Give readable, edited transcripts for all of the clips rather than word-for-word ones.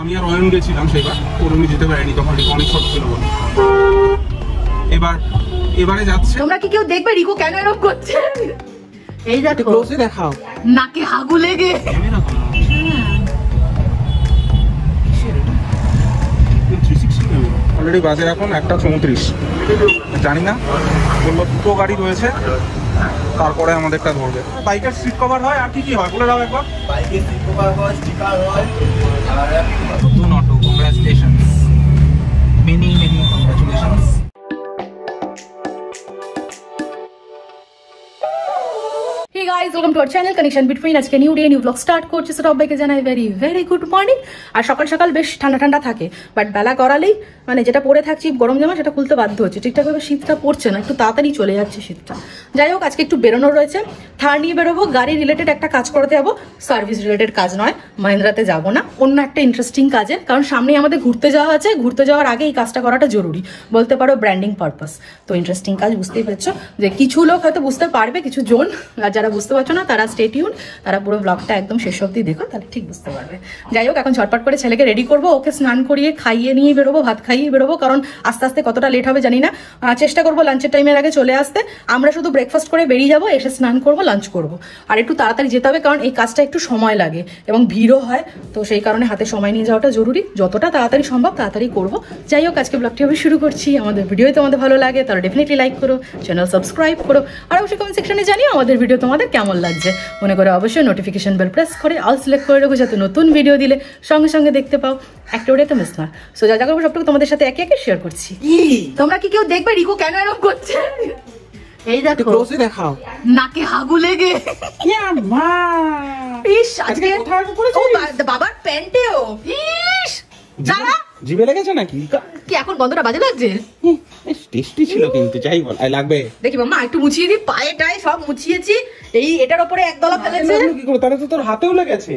আমি আর অয়ন গেছিলাম সেবার, অরুণী যেতে পারিনি, তখন রিকো অনেক ছোট ছিল বলে। এবারে যাচ্ছে। তোমরা কি কেউ দেখবে রিকো কেন এরকম করছে? এই দেখো, ক্লোজে দেখাও, নাকে হাগু লেগে। অলরেডি বাজে এখন 1:34। জানি না, বললো দুটো গাড়ি রয়েছে, তারপরে আমাদেরটা ধরবে। বাইকের সিট কভার হয় আর কি কি হয় বলে দাও একবার। বাইকের সিট কভার হয়, স্টিকার হয়, আর নতুন auto. Congratulations, many congratulations. Hey guys, welcome to our channel Connection Between. আজকে new day new blog start করছি, সবাইকে জানাই ভেরি গুড মর্নিং। আর সকাল সকাল বেশ ঠান্ডা থাকে, বাট বেলা করালেই মানে যেটা পরে থাকছি গরম জামা সেটা খুলতে বাধ্য হচ্ছে। ঠিকঠাকভাবে শীতটা পড়ছে না, একটু তাড়াতাড়ি চলে যাচ্ছে শীতটা। যাই হোক, আজকে একটু বেরোনোর রয়েছে, থার নিয়ে বেরোবো, গাড়ি রিলেটেড একটা কাজ করতে যাবো, সার্ভিস রিলেটেড কাজ নয়, মাহিন্দ্রাতে যাবো না, অন্য একটা ইন্টারেস্টিং কাজে। কারণ সামনে আমাদের ঘুরতে যাওয়া আছে, ঘুরতে যাওয়ার আগে এই কাজটা করাটা জরুরি, বলতে পারো ব্র্যান্ডিং পারপাস। তো ইন্টারেস্টিং কাজ, বুঝতেই পারছো যে কিছু লোক হয়তো বুঝতে পারবে, কিছু জন, আর যারা বুঝতে পারছো না তারা স্টে টিউন, তারা পুরো ব্লগটা একদম শেষ অবধি দেখো, তাহলে ঠিক বুঝতে পারবে। যাই হোক, এখন ঝটপট করে ছেলেকে রেডি করবো, ওকে স্নান করিয়ে খাইয়ে নিয়ে বেরোবো, ভাত খাইয়ে বেরোবো, কারণ আস্তে আস্তে কতটা লেট হবে জানি না। চেষ্টা করবো লাঞ্চের টাইমের আগে চলে আসতে। আমরা শুধু ব্রেকফাস্ট করে বেরিয়ে যাবো, এসে স্নান করবো, লাঞ্চ করবো, আর একটু তাড়াতাড়ি যেতে হবে, কারণ এই কাজটা একটু সময় লাগে এবং ভিড়ও হয়, তো সেই কারণে হাতে সময় নিয়ে যাওয়াটা জরুরি। যতটা তাড়াতাড়ি সম্ভব তাড়াতাড়ি করবো। যাই হোক, আজকে ব্লগটি আমি শুরু করছি। আমাদের ভিডিও তোমাদের ভালো লাগে তাহলে ডেফিনেটলি লাইক করো, চ্যানেল সাবস্ক্রাইব করো, আর অবশ্যই কমেন্ট সেকশনে জানিও আমাদের ভিডিও তোমাদের কেমন লাগছে। মনে করে অবশ্যই নোটিফিকেশন বেল প্রেস করে অল সিলেক্ট করে রাখো, যাতে নতুন ভিডিও দিলে সঙ্গে সঙ্গে দেখতে পাও, একটা ওটা তো মিস না। সো যা করবো সবটুকু তোমাদের সাথে একে একে শেয়ার করছি। তোমরা কি কেউ দেখবে রিকো কেন এরকম করছে? এই দেখো, ক্লোজে দেখাও, নাকে হাগু লেগে। ইস, আজকে বাবার প্যান্টেও ইস জানা জিভে লেগেছে নাকি? কি এখন বন্ধটা বাজে লাগছে? টেস্টি ছিল কিন্তু, যাই বল লাগবে। দেখি মাম্মা একটু মুছিয়ে দি, পায়ে টায়ে সব মুছিয়েছি, এই এটার উপরে একদলা ফেলেছে। কি করে? তাহলে তো তোর হাতেও লেগেছে।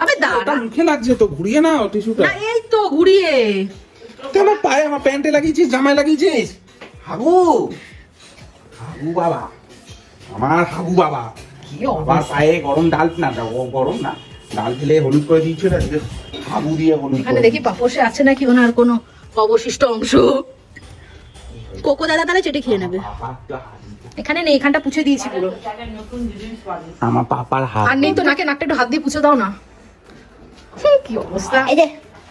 আবে দাঁড়া, মুখে লাগছে তো, ঘুরিয়ে নাও টিস্যুটা। না এই তো ঘুরিয়ে। তুই আমার পায়ে, আমার প্যান্টে লাগিয়েছিস, জামায় লাগিয়েছিস। হাগু হাগু বাবা, আমার হাগু বাবা। কি আমার পায়ে গরম ডাল, না গরম না, ডাল ফেলে হলুদ করে দিয়েছিল, হাগু দিয়ে হলুদ। এখানে দেখি পাপোশে আছে নাকি ওনার কোনো অবশিষ্ট অংশ। কোকো দাদা তাহলে চেটে খেয়ে নেবে। এখানে নেই, এখানটা পুছে দিয়েছি পুরো। আমার পাপার হাত আর নেই তো, নাকে নাকটা একটু হাত দিয়ে পুছে দাও না। কি অবস্থা। এই যে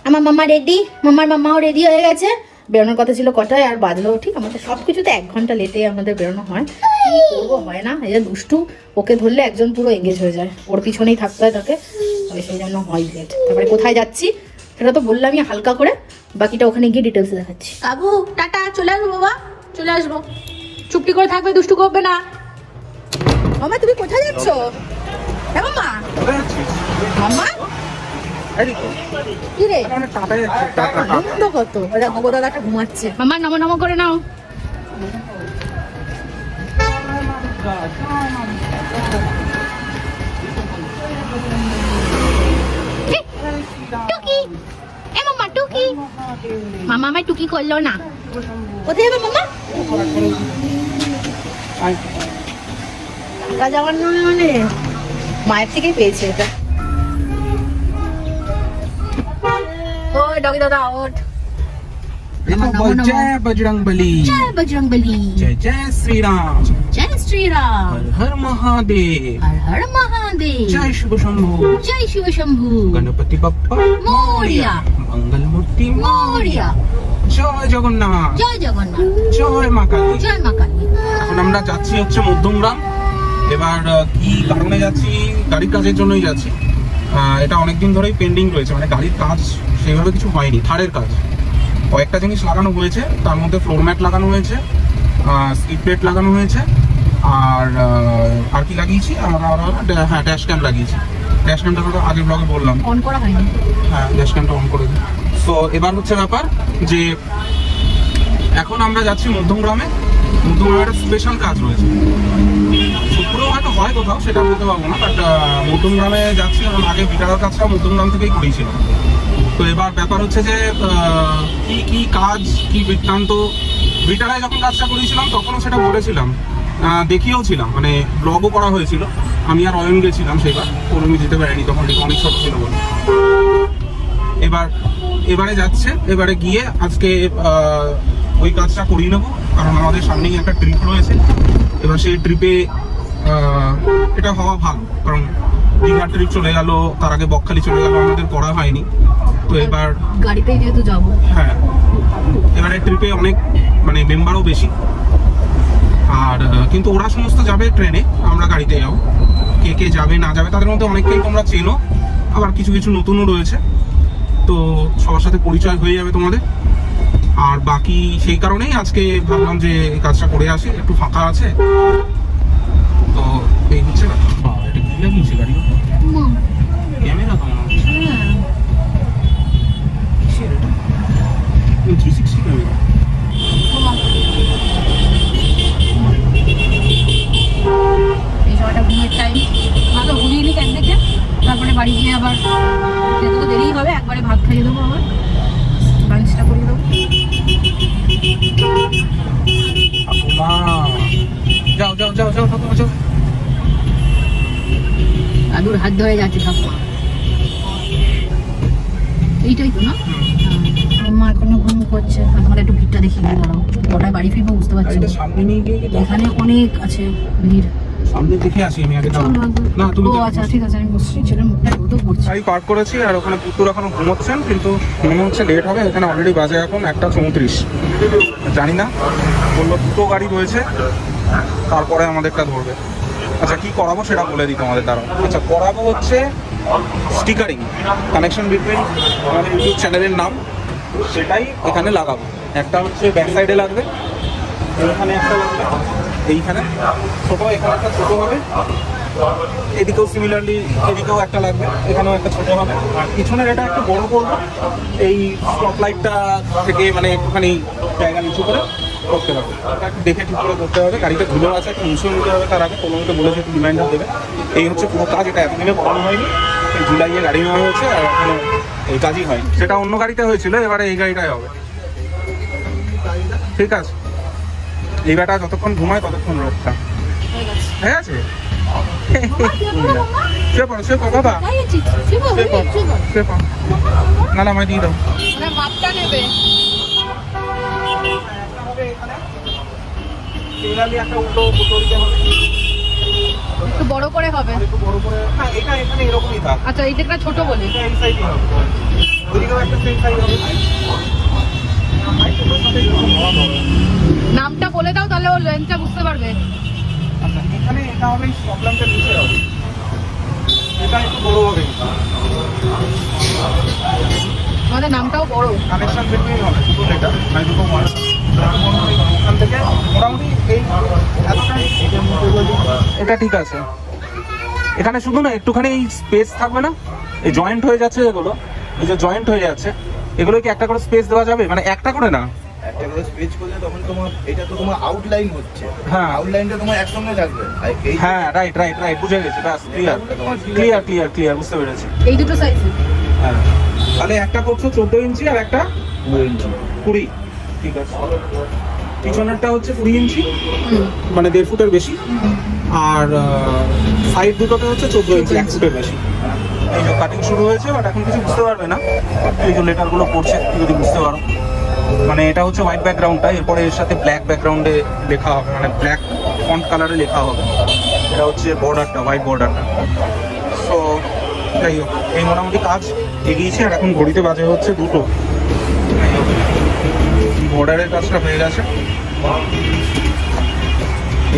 আমার মাম্মা রেডি, মাম্মার মাম্মাও রেডি হয়ে গেছে। বেরোনোর কথা ছিল কটায়, আর বাজলো ঠিক আমাদের সবকিছুতে 1 ঘন্টা লেটে আমাদের বেরোনো হয়। কি করবো, হয় না, এই যে দুষ্টু, ওকে ধরলে একজন পুরো এঙ্গেজ হয়ে যায়, ওর পিছনেই থাকতে হয় তাকে, সেই জন্য হয় লেট। তারপরে কোথায় যাচ্ছি সেটা তো বললামই হালকা করে, বাকিটা ওখানে গিয়ে ডিটেলস দেখাচ্ছি। কাকু টাটা, চলে আসবো বাবা, চলে আসবো, চুপটি করে থাকবে, দুষ্টু করবে না। মামা তুমি কোথায় যাচ্ছ? হ্যাঁ মামা, মামা কি রে আনন্দ কত, গোগো দাদাটা ঘুমাচ্ছে। মামা নমো নমো করে নাও। টুকি, এ মাম্মা টুকি, মামা আমায় টুকি করলো না। কোথায় যাবে মাম্মা? একা যাওয়ার নয়, মানে মায়ের থেকেই পেয়েছে এটা। ও ডগি দাদা ওঠ। জয় বজরংবলী, জয় বজরংবলী, জয় জয় শ্রী রাম, জয় শ্রীরাম, হর হর মহাদেব, হর হর মহাদেব, জয় শিব শম্ভু, জয় শিব শম্ভু, গণপতি বাপ্পা মোরিয়া, মঙ্গল মূর্তি মোরিয়া, জয় জগন্নাথ, জয় জগন্নাথ, জয় মা কালী। জয় মা কালী। এখন আমরা যাচ্ছি হচ্ছে মধ্যমগ্রাম। এবার কি কারণে যাচ্ছি? গাড়ির কাজের জন্যই যাচ্ছি। এটা অনেকদিন ধরেই পেন্ডিং রয়েছে, মানে গাড়ির কাজ সেইভাবে কিছু হয়নি, থারের কাজ। কয়েকটা জিনিস লাগানো হয়েছে, তার মধ্যে ফ্লোর ম্যাট লাগানো হয়েছে, স্কিপ প্লেট লাগানো হয়েছে, আর কি লাগিয়েছি, হ্যাঁ ড্যাশ ক্যাম্প লাগিয়েছি। ড্যাশ ক্যাম্পটা তো আগের ব্লগে বললাম, অন করা হয়নি। হ্যাঁ ড্যাশ ক্যাম্পটা অন করে দিই। সো এবার হচ্ছে ব্যাপার যে এখন আমরা যাচ্ছি মধ্যমগ্রামে। মধ্যমগ্রামে একটা স্পেশাল কাজ রয়েছে, শুক্রও হয়তো হয় কোথাও, সেটা বলতে পারবো না, বাট মধ্যমগ্রামে যাচ্ছি। কারণ আগে বিটারার কাজটা মধ্যমগ্রাম থেকেই করেছিলাম। তো এবার ব্যাপার হচ্ছে যে কি কাজ, কি বৃত্তান্ত। বিটারায় যখন কাজটা করেছিলাম তখনও সেটা বলেছিলাম, দেখিয়েও ছিলাম, মানে ব্লগও করা হয়েছিল। আমি আর অয়ন গেছিলাম সেবার, অরুণী যেতে পারিনি, তখন রিকো অনেক ছোট ছিল বলে। এবারে যাচ্ছে, এবারে গিয়ে আজকে ওই কাজটা করিয়ে নেবো, কারণ আমাদের সামনেই একটা ট্রিপ রয়েছে। এবার সেই ট্রিপে এটা হওয়া ভালো, কারণ দীঘা ট্রিপ চলে গেল, তার আগে বকখালি চলে গেল, আমাদের করা হয়নি। তো এবার গাড়িতেই যেহেতু যাবো, হ্যাঁ এবারে ট্রিপে অনেক মানে মেম্বারও বেশি, আর কিন্তু ওরা সমস্ত যাবে ট্রেনে, আমরা গাড়িতে যাবো। কে কে যাবে না যাবে তাদের মধ্যে অনেককেই তোমরা চেনো, আবার কিছু কিছু নতুনও রয়েছে, তো সবার সাথে পরিচয় হয়ে যাবে তোমাদের। আর বাকি সেই কারণেই আজকে ভাবলাম যে এই কাজটা করে আসি, একটু ফাঁকা আছে। তো এই হচ্ছে এটা কি লাগিয়েছে গাড়ি ক্যামেরা তো মনে হচ্ছে 360 ক্যামেরা। এই সময়টা ঘুমের টাইম, ভালো ঘুরিয়ে নিক একদিকে, তারপরে বাড়ি গিয়ে আবার যেতে তো দেরিই হবে, একবারে ভাত খাইয়ে দেবো, আবার লাঞ্চটা করিয়ে দেবো। যাও যাও যাও যাও যাও। দাদুর হাত ধরে যাচ্ছে ঠাকুমা, এইটাই তো না? মা এখনো ঘুম করছে, তোমার একটু ভিড়টা দেখিয়ে দিয়ে দাঁড়াও, কটায় বাড়ি ফিরবো বুঝতে পারছি না। সামনে নিয়ে গিয়ে এখানে অনেক আছে ভিড়, সামনে দেখে আসি আমি আগে। না তুমি ও আচ্ছা ঠিক আছে, আমি বসছি, ছেলের মুখটা রোদও পড়ছে। গাড়ি পার্ক করেছি, আর ওখানে পুতুর এখনো ঘুমোচ্ছেন, কিন্তু মনে হচ্ছে লেট হবে। এখানে অলরেডি বাজে এখন 1:34, জানি না, বললো দুটো গাড়ি রয়েছে, তারপরে আমাদেরটা ধরবে। আচ্ছা কি করাবো সেটা বলে দিই তোমাদের দ্বারা। আচ্ছা করাবো হচ্ছে স্টিকারিং, কানেকশন বিটুইন আমাদের ইউটিউব চ্যানেলের নাম, সেটাই এখানে লাগাবো। একটা হচ্ছে ব্যাক সাইডে লাগবে, এখানে একটা লাগবে, এইখানে ছোটো, এখানে একটা ছোটো হবে, এদিকেও সিমিলারলি এদিকেও একটা লাগবে, এখানেও একটা ছোটো হবে। আর পিছনের এটা একটু বড় করবো, এই স্টপ লাইটটা থেকে মানে একটুখানি জায়গা নিচু করে করতে হবে। এটা একটু দেখে ঠিক করে করতে হবে, গাড়িতে ধুলো আছে, একটু মুছে নিতে হবে তার আগে। কোনো বলেছে একটু রিমাইন্ডার দেবে। এই হচ্ছে পুরো কাজ, এটা এতদিনে করানো হয়নি, জুলাইয়ে গাড়ি নেওয়া হয়েছে, আর এখনো এই কাজই হয়নি। সেটা অন্য গাড়িতে হয়েছিল, এবারে এই গাড়িটাই হবে। ঠিক আছে, এই ব্যাটা যতক্ষণ ঘুমায় ততক্ষণ রোগটা হয়ে গেছে। বাবা না না আমায় দিয়ে দাও, মাপটা নেবে। একটু বড় করে হবে, একটু বড় করে। হ্যাঁ এটা এখানে এরকমই থাক। আচ্ছা এইটা ছোট বলে, এটা এই সাইজই হবে, ওইদিকেও একটা সেম সাইজ হবে। নামটা বলে দাও, তাহলে ও লেন্থটা বুঝতে পারবে। আচ্ছা এখানে এটা হবে, প্রবলেমটা নিচে হবে, এটা একটু বড় হবে, আমাদের নামটাও বড়। কানেকশন বিটুইন হবে দুটো লেটার, মানে দুটো ওয়ার্ড। ওখান থেকে মোটামুটি এই এটা ঠিক আছে। এখানে শুধু না একটুখানি এই স্পেস থাকবে না, এই জয়েন্ট হয়ে যাচ্ছে যেগুলো, এই যে জয়েন্ট হয়ে যাচ্ছে, এগুলো কি একটা করে স্পেস দেওয়া যাবে? মানে একটা করে না, একটা করে স্পেস করলে তখন তোমার এটা তো তোমার আউটলাইন হচ্ছে। হ্যাঁ আউটলাইনটা তোমার একসঙ্গে থাকবে। হ্যাঁ রাইট রাইট রাইট, বুঝে গেছি, ব্যাস ক্লিয়ার ক্লিয়ার ক্লিয়ার ক্লিয়ার, বুঝতে পেরেছি। এই দুটো সাইজ, হ্যাঁ তাহলে একটা করছো 14 ইঞ্চি আর একটা 20, ঠিক আছে। পিছনেরটা হচ্ছে 20 ইঞ্চি, মানে 1.5 ফুটের বেশি, আর সাইড দুটোতে হচ্ছে 14 ইঞ্চি, 1 ফুটের বেশি। এই যে কাটিং শুরু হয়েছে, বাট এখন কিছু বুঝতে পারবে না, এই যে লেটারগুলো পড়ছে যদি বুঝতে পারো। মানে এটা হচ্ছে হোয়াইট ব্যাকগ্রাউন্ডটা, এরপরে এর সাথে ব্ল্যাক ব্যাকগ্রাউন্ডে লেখা হবে, মানে ব্ল্যাক ফন্ট কালারে লেখা হবে। এটা হচ্ছে বর্ডারটা, হোয়াইট বর্ডারটা। সো যাই হোক, এই মোটামুটি কাজ এগিয়েছে, আর এখন ঘড়িতে বাজে হচ্ছে 2টো। বর্ডারের কাজটা হয়ে গেছে,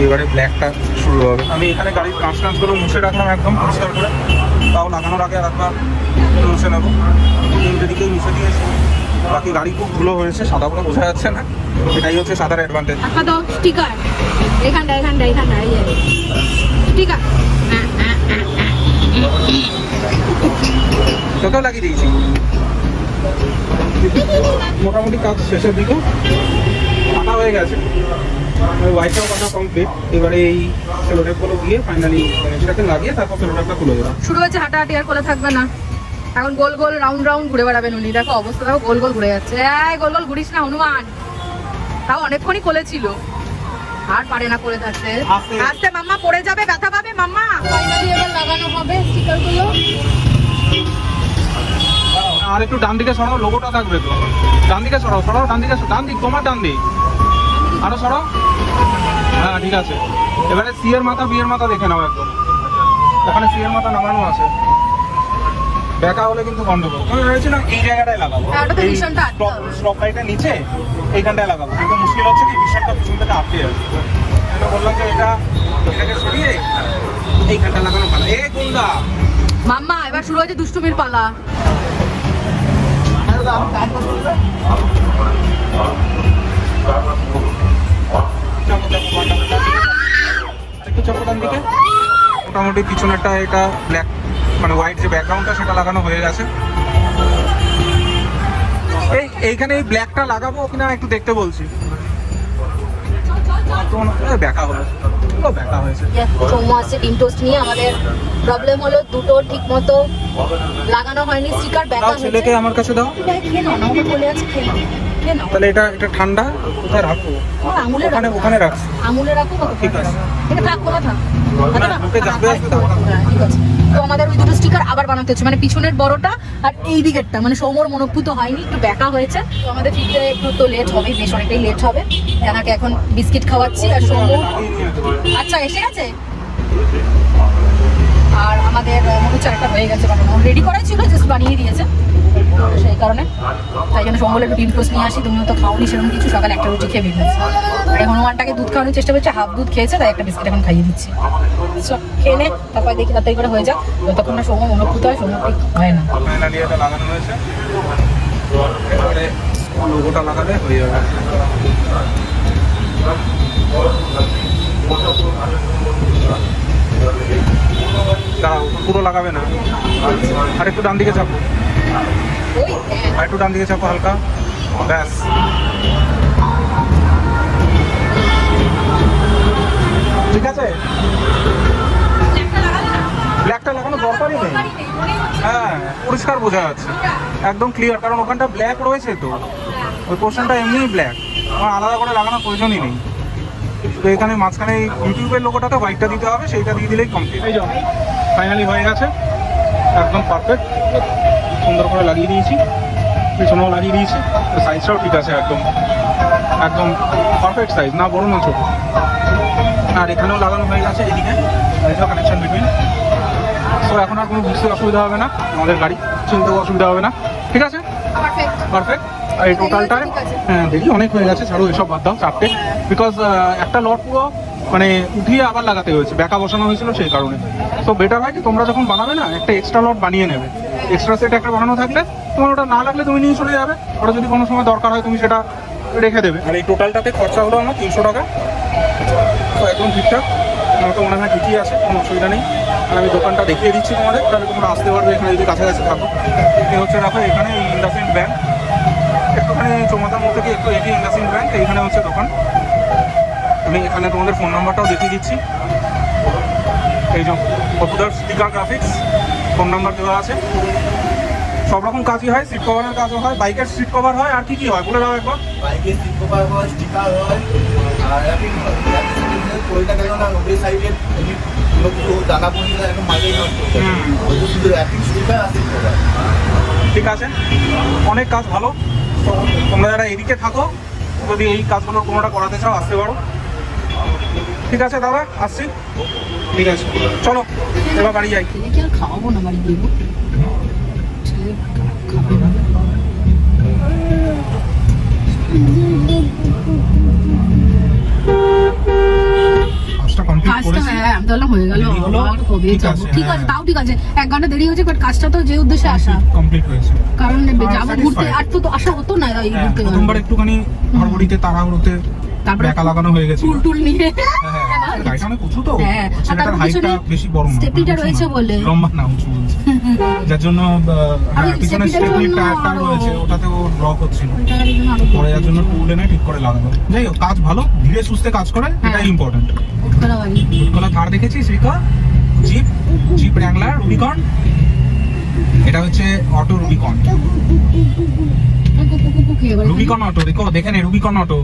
এবারে ব্ল্যাকটা শুরু হবে। আমি এখানে গাড়ির কাঁচগুলো মুছে রাখলাম একদম পরিষ্কার করে, তাও লাগানোর আগে আর একবার মুছে নেবো। তিনটে দিকেই মুছে দিয়েছি, বাকি গাড়ি খুব ধুলো হয়েছে, সাদা করে বোঝা যাচ্ছে না, এটাই হচ্ছে সাদার অ্যাডভান্টেজ। একটা দাও স্টিকার, এখানটা স্টিকার তোকেও লাগিয়ে দিয়েছি। মোটামুটি কাজ শেষের দিকে, কাটা হয়ে গেছে, হোয়াইটটাও কাটা কমপ্লিট। এবারে এই সেলোটেপগুলো দিয়ে ফাইনালি জিনিসটাকে লাগিয়ে তারপর সেলোটেপটা খুলে দেবো। শুরু হচ্ছে হাঁটাহাঁটি, আর কোলে থাকবে না, এখন গোল গোল রাউন্ড রাউন্ড ঘুরে বেড়াবেন উনি। দেখো অবস্থা, দেখো গোল গোল ঘুরে যাচ্ছে। গোল গোল ঘুরিস না হনুমান, তাও অনেকক্ষণই কোলে ছিল, আর পারে না কোলে থাকতে। আস্তে মাম্মা পড়ে যাবে, ব্যথা পাবে মাম্মা। ফাইনালি এবার লাগানো হবে স্টিকারগুলো। আর একটু ডান দিকে সরাও, লোগোটা থাকবে তো। ডান দিকে সরাও, ডান দিকে, ডান দিক, তোমার ডান দিক আরো সরাও। হ্যাঁ ঠিক আছে। এবারে সি এর মাথা, বি এর মাথা দেখে নাও একদম। ওখানে সি এর মাথা নামানো আছে, বেঁকা হলে কিন্তু গন্ডগোল। আমি ভেবেছিলাম এই জায়গাটায় লাগাবো, স্টপ লাইটের নিচে এইখানটায় লাগাবো, কিন্তু মুশকিল হচ্ছে কি ভীষণটা পিছন থেকে আটকে যাচ্ছে। বললাম যে এটাকে সরিয়ে এইখানটা লাগানো ভালো। এ গুন্ডা মাম্মা, এবার শুরু হয়েছে দুষ্টুমির পালা। মোটামুটি পিছনেরটা এটা ব্ল্যাক মানে হোয়াইট যে ব্যাকগ্রাউন্ডটা সেটা লাগানো হয়ে গেছে। এইখানে এই ব্ল্যাকটা লাগাবো কিনা একটু দেখতে বলছি। ব্যাকা হলো, ব্যাকা হয়েছে। চৌমু আসছে ডিম টোস্ট নিয়ে। আমাদের প্রবলেম হলো দুটো ঠিক মতো লাগানো হয়নি স্টিকার, ব্যাকা হয়েছে। ছেলেকে আমার কাছে দাও। তাহলে এটা ঠান্ডা কোথায় রাখবো? ওখানে রাখছি। আঙুলে রাখো, ঠিক আছে। এটা থাকবো না, থাক। ঠিক আছে। তো আমাদের ওই দুটো স্টিকার আবার বানাতে হচ্ছে, মানে পিছনের বড়টা আর এই দিকেরটা, মানে সৌমর মনোপুত হয়নি, একটু ব্যাকা হয়েছে। তো আমাদের ফিরতে একটু তো লেট হবে, বেশ অনেকটাই লেট হবে। জানাকে এখন বিস্কিট খাওয়াচ্ছি আর সৌমর আচ্ছা এসে গেছে। আর আমাদের মনে চারটা হয়ে গেছে বানানো, রেডি করাই ছিল, জাস্ট বানিয়ে দিয়েছে। সেই কারণে তাই জন্য সঙ্গে একটু ডিম টোস্ট নিয়ে আসি। তুমিও তো খাওনি সেরকম কিছু, সকালে একটা রুটি খেয়ে বেরিয়েছি। আর হনুমানটাকে দুধ খাওয়ানোর চেষ্টা করছে, হাফ দুধ খেয়েছে, তাই একটা বিস্কিট এখন খাইয়ে দিচ্ছি। সব খেয়ে নে, তারপর দেখি তাড়াতাড়ি করে হয়ে যাক। যতক্ষণ না সৌম্য অনুভূত হয়, সৌম্য হয় না। লাগানো হয়েছে, এবারে লোগোটা লাগালে হয়ে যাবে। দাঁড়াও, পুরো লাগাবে না, আর একটু ডান দিকে চাপো, আর একটু ডান দিকে চাপো হালকা, ব্যাস। ঠিক আছে, ব্ল্যাকটা লাগানো দরকারই নেই। হ্যাঁ, পরিষ্কার বোঝা যাচ্ছে, একদম ক্লিয়ার, কারণ ওখানটা ব্ল্যাক রয়েছে তো, ওই পোর্শনটা এমনিই ব্ল্যাক, আমার আলাদা করে লাগানোর প্রয়োজনই নেই। তো এখানে মাঝখানে ইউটিউবের লোগোটাতে হোয়াইটটা দিতে হবে, সেইটা দিয়ে দিলেই কমপ্লিট। এই যাও, ফাইনালি হয়ে গেছে, একদম পারফেক্ট, সুন্দর করে লাগিয়ে দিয়েছি, পেছনেও লাগিয়ে দিয়েছি, সাইজটাও ঠিক আছে, একদম একদম পারফেক্ট সাইজ, না বড় না ছোটো। আর এখানেও লাগানো হয়ে গেছে, এদিকে কানেকশন বিটুইন। তো এখন আর কোনো বুঝতে অসুবিধা হবে না, আমাদের গাড়ি চিনতেও অসুবিধা হবে না। ঠিক আছে, পারফেক্ট। আর এই টোটালটায় হ্যাঁ দেখি অনেক হয়ে গেছে, ছাড়ো এসব বাদ দাও, চারটে, বিকজ একটা লট পুরো মানে উঠিয়ে আবার লাগাতে হয়েছে, ব্যাকা বসানো হয়েছিল সেই কারণে। তো বেটার হয় কি তোমরা যখন বানাবে না, একটা এক্সট্রা লট বানিয়ে নেবে, এক্সট্রা সেট একটা বানানো থাকলে তোমার ওটা না লাগলে তুমি নিয়ে চলে যাবে, ওটা যদি কোনো সময় দরকার হয় তুমি সেটা রেখে দেবে। আর এই টোটালটাতে খরচা হলো আমার 300 টাকা, তো একদম ঠিকঠাক, আমার তো মনে হয় ঠিকই আছে, কোনো অসুবিধা নেই। আর আমি দোকানটা দেখিয়ে দিচ্ছি তোমাদের, তাহলে তোমরা আসতে পারবে এখানে যদি কাছাকাছি থাকো। এই হচ্ছে দেখো, এখানে ইন্ডাসইন্ড ব্যাংক, একটুখানি চৌমাথার মধ্যে থেকে একটু এটি ইন্ডাসইন্ড ব্যাংক, এইখানে হচ্ছে দোকান। আমি এখানে তোমাদের ফোন নাম্বারটাও দেখিয়ে দিচ্ছি, এই যে popular sticker graphics, phone number দেওয়া আছে। সব রকম কাজই হয়, সিট কভারের কাজও হয়, বাইকের সিট কভার হয়, আর কি কি হয় বলে দাও একবার। বাইকের সিট কভার হয়, স্টিকার হয়, আর র্যাপিং হয়। ওইটা কেন না ওই সাইডের কোনো কিছু দানা পড়লে একদম মাঝেই নষ্ট হয়ে যায়, ওই শুধু র্যাপিং, স্টিকার আর সিট কভার। ঠিক আছে, অনেক কাজ ভালো। তো তোমরা যারা এদিকে থাকো, যদি এই কাজগুলো কোনোটা করাতে চাও আসতে পারো। ঠিক আছে দাদা, আসছি। ঠিক আছে, চলো এবার বাড়ি যাই। ছেলেকে আর খাওয়াবো না, বাড়ি দেবো, ছেলে খাবে না। কাজটা কমপ্লিট করেছি, হ্যাঁ আমি তাহলে হয়ে গেল, আর কবে যাবো। ঠিক আছে, তাও ঠিক আছে, 1 ঘন্টা দেরি হয়েছে, বাট কাজটা তো যে উদ্দেশ্যে আসা, কমপ্লিট হয়েছে। কারণ যাবো ঘুরতে, আর তো আসা হতো না এই ঘুরতে। প্রথমবার একটুখানি হড়বড়িতে তাড়াহুড়োতে ব্যাকা লাগানো হয়ে গেছে, টুল নিয়ে। গাড়িটা অনেক উঁচু তো, হ্যাঁ, ছেলেটার হাইটটা বেশি বড় না, স্টেপনিটা রয়েছে বলে লম্বা না, উঁচু বলছে, যার জন্য পিছনে স্টেপনি টায়ারটা রয়েছে, ওটাতে ও ড্রপ হচ্ছিল, পরে যার জন্য টুল এনে ঠিক করে লাগানো। যাই হোক, কাজ ভালো, ধীরে সুস্থে কাজ করে, এটাই ইম্পর্টেন্ট। উৎকলা থার দেখেছিস, রিকা জিপ র্যাংলার রুবিকন, এটা হচ্ছে অটো রুবিকন, রুবিকন অটো, দেখে নে, রুবিকন অটো,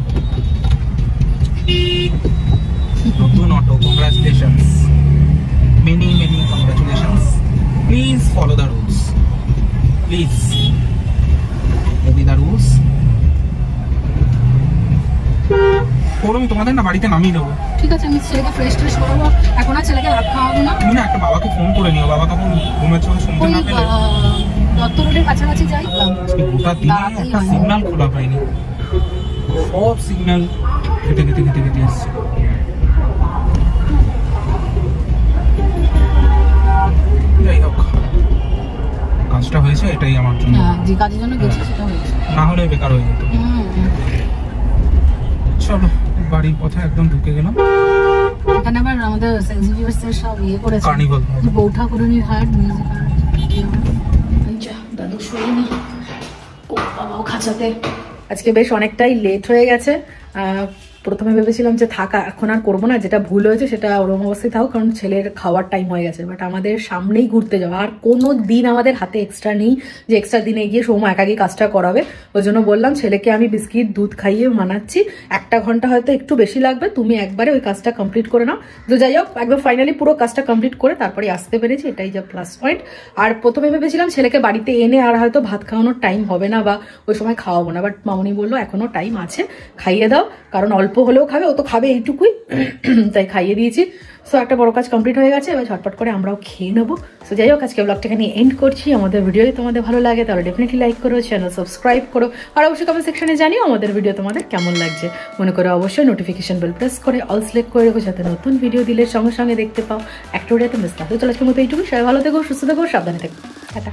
নতুন auto, congratulations, many congratulations. Please follow the rules, please. করো, আমি তোমাদের না বাড়িতে নামিয়ে দেবো। ঠিক আছে, আমি ছেলেকে ফ্রেশ ট্রেশ করাবো, এখন আর ছেলেকে ভাত খাওয়াবো না। তুমি না একটা বাবাকে ফোন করে নিও, বাবা তখন ঘুমের চোখে শুনতে ওই না পেলে। দত্ত রোডের কাছাকাছি যাই, আজকে গোটা দিনে একটা সিগন্যাল খোলা পাইনি, সব সিগন্যাল কেটে কেটে কেটে কেটে এসছে। যাই হোক, কাজটা হয়েছে, এটাই আমার জন্য। যে কাজের জন্য গেছি সেটা হয়েছে, না হলে বেকার হয়ে যেত। চলো বাড়ির পথে একদম ঢুকে গেলাম। এখানে আবার আমাদের সেন্সিটিভের সব ইয়ে করেছে, কার্নিভাল বউ ঠাকুরনির হাট, দাদু শুইনি, বাবাও খাঁচাতে। আজকে বেশ অনেকটাই লেট হয়ে গেছে। প্রথমে ভেবেছিলাম যে থাকা এখন আর করবো না, যেটা ভুল হয়েছে সেটা ওরম অবস্থায় থাকো, কারণ ছেলের খাওয়ার টাইম হয়ে গেছে। বাট আমাদের সামনেই ঘুরতে যাওয়া, আর কোনো দিন আমাদের হাতে এক্সট্রা নেই যে এক্সট্রা দিনে গিয়ে সৌম্য একাকি কাজটা করাবে। ওই জন্য বললাম ছেলেকে আমি বিস্কিট দুধ খাইয়ে মানাচ্ছি, 1 ঘন্টা হয়তো একটু বেশি লাগবে, তুমি একবারে ওই কাজটা কমপ্লিট করে নাও। তো যাই হোক, একদম ফাইনালি পুরো কাজটা কমপ্লিট করে তারপরে আসতে পেরেছি, এটাই যা প্লাস পয়েন্ট। আর প্রথমে ভেবেছিলাম ছেলেকে বাড়িতে এনে আর হয়তো ভাত খাওয়ানোর টাইম হবে না বা ওই সময় খাওয়াবো না, বাট মামনি বললো এখনো টাইম আছে, খাইয়ে দাও, কারণ অল্প হলেও খাবে, ও তো খাবে এইটুকুই, তাই খাইয়ে দিয়েছি। সো একটা বড় কাজ কমপ্লিট হয়ে গেছে, এবার ঝটপট করে আমরাও খেয়ে নেবো। সো যাই হোক, আজকে ব্লগটা এখানে এন্ড করছি। আমাদের ভিডিও তোমাদের ভালো লাগে তাহলে ডেফিনেটলি লাইক করো, চ্যানেল সাবস্ক্রাইব করো, আর অবশ্যই কমেন্ট সেকশনে জানিও আমাদের ভিডিও তোমাদের কেমন লাগছে। মনে করো অবশ্যই নোটিফিকেশন বেল প্রেস করে অল সিলেক্ট করে রেখো, যাতে নতুন ভিডিও দিলে সঙ্গে সঙ্গে দেখতে পাও, একটা ভিডিওতে মিস না। তো চলো আজকের মতো এইটুকু, সবাই ভালো থেকো, সুস্থ থেকো, সাবধানে থেকো, টাটা।